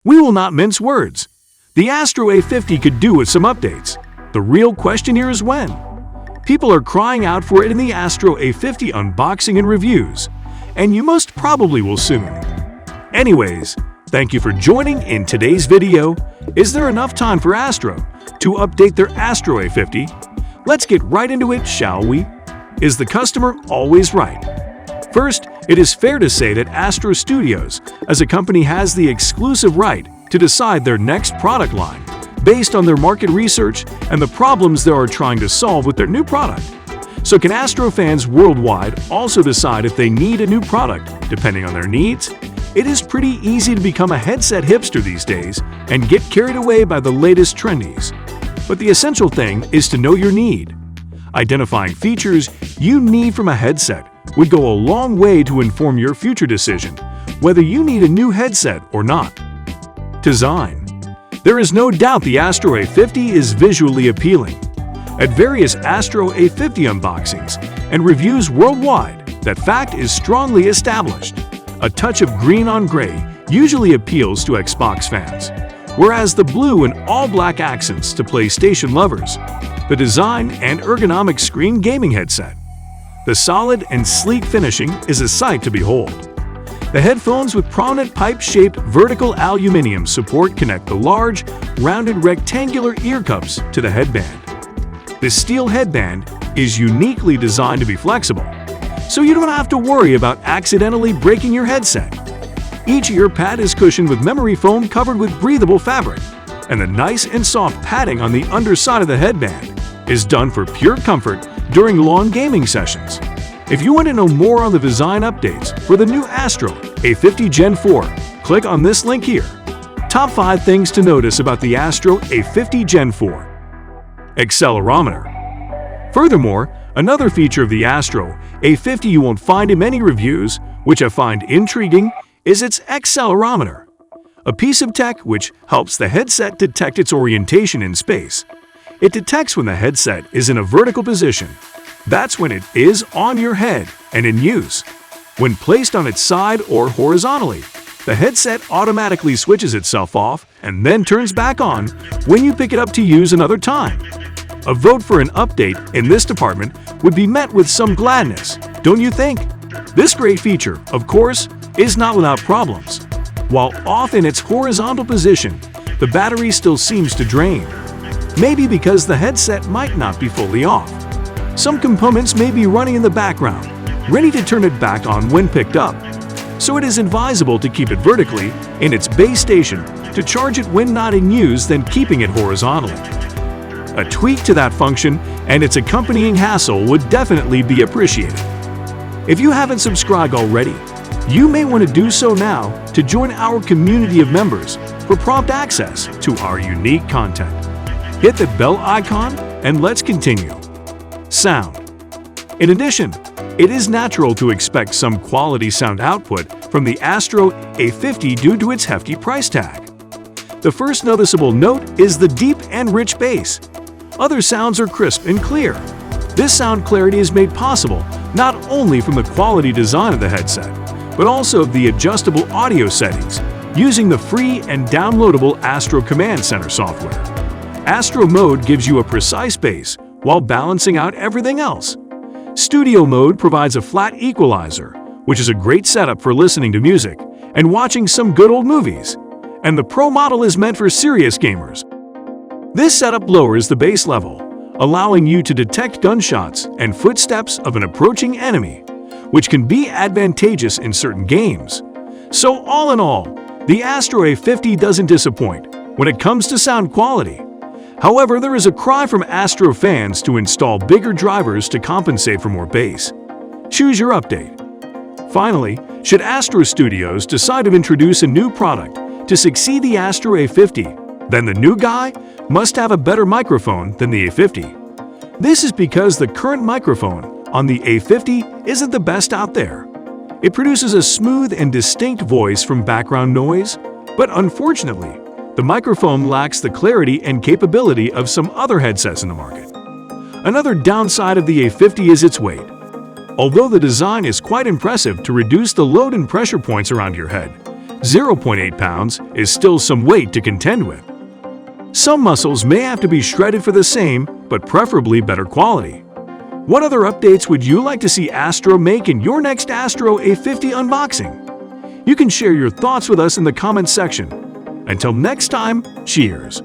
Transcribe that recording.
We will not mince words. The Astro A50 could do with some updates. The real question here is when. People are crying out for it in the Astro A50 unboxing and reviews, and you most probably will soon. Anyways, thank you for joining in today's video. Is there enough time for Astro to update their Astro A50? Let's get right into it, shall we? Is the customer always right? First, it is fair to say that Astro Studios as a company has the exclusive right to decide their next product line based on their market research and the problems they are trying to solve with their new product. So can Astro fans worldwide also decide if they need a new product depending on their needs? It is pretty easy to become a headset hipster these days and get carried away by the latest trendies. But the essential thing is to know your need. Identifying features you need from a headset would go a long way to inform your future decision, whether you need a new headset or not. Design. There is no doubt the Astro A50 is visually appealing. At various Astro A50 unboxings and reviews worldwide, that fact is strongly established. A touch of green on gray usually appeals to Xbox fans, whereas the blue and all-black accents to PlayStation lovers. The design and ergonomic screen gaming headset. The solid and sleek finishing is a sight to behold. The headphones with prominent pipe-shaped vertical aluminum support connect the large, rounded rectangular ear cups to the headband. The steel headband is uniquely designed to be flexible, so you don't have to worry about accidentally breaking your headset. Each ear pad is cushioned with memory foam covered with breathable fabric, and the nice and soft padding on the underside of the headband is done for pure comfort during long gaming sessions. If you want to know more on the design updates for the new Astro A50 Gen 4, click on this link here. Top 5 things to notice about the Astro A50 Gen 4. Accelerometer. Furthermore, another feature of the Astro A50 you won't find in many reviews, which I find intriguing, is its accelerometer, a piece of tech which helps the headset detect its orientation in space. It detects when the headset is in a vertical position. That's when it is on your head and in use. When placed on its side or horizontally, the headset automatically switches itself off and then turns back on when you pick it up to use another time. A vote for an update in this department would be met with some gladness, don't you think? This great feature, of course, is not without problems. While off in its horizontal position, the battery still seems to drain. Maybe because the headset might not be fully off. Some components may be running in the background, ready to turn it back on when picked up. So it is advisable to keep it vertically in its base station to charge it when not in use, then keeping it horizontally. A tweak to that function and its accompanying hassle would definitely be appreciated. If you haven't subscribed already, you may want to do so now to join our community of members for prompt access to our unique content. Hit the bell icon and let's continue. Sound. In addition, it is natural to expect some quality sound output from the Astro A50 due to its hefty price tag. The first noticeable note is the deep and rich bass. Other sounds are crisp and clear. This sound clarity is made possible not only from the quality design of the headset, but also of the adjustable audio settings using the free and downloadable Astro Command Center software. Astro Mode gives you a precise bass while balancing out everything else. Studio Mode provides a flat equalizer, which is a great setup for listening to music and watching some good old movies. And the Pro model is meant for serious gamers. This setup lowers the bass level, allowing you to detect gunshots and footsteps of an approaching enemy, which can be advantageous in certain games. So all in all, the Astro A50 doesn't disappoint when it comes to sound quality. However, there is a cry from Astro fans to install bigger drivers to compensate for more bass. Choose your update. Finally, should Astro Studios decide to introduce a new product to succeed the Astro A50, then the new guy must have a better microphone than the A50. This is because the current microphone on the A50 isn't the best out there. It produces a smooth and distinct voice from background noise, but unfortunately, the microphone lacks the clarity and capability of some other headsets in the market. Another downside of the A50 is its weight. Although the design is quite impressive to reduce the load and pressure points around your head, 0.8 pounds is still some weight to contend with. Some muscles may have to be shredded for the same, but preferably better quality. What other updates would you like to see Astro make in your next Astro A50 unboxing? You can share your thoughts with us in the comments section. Until next time, cheers!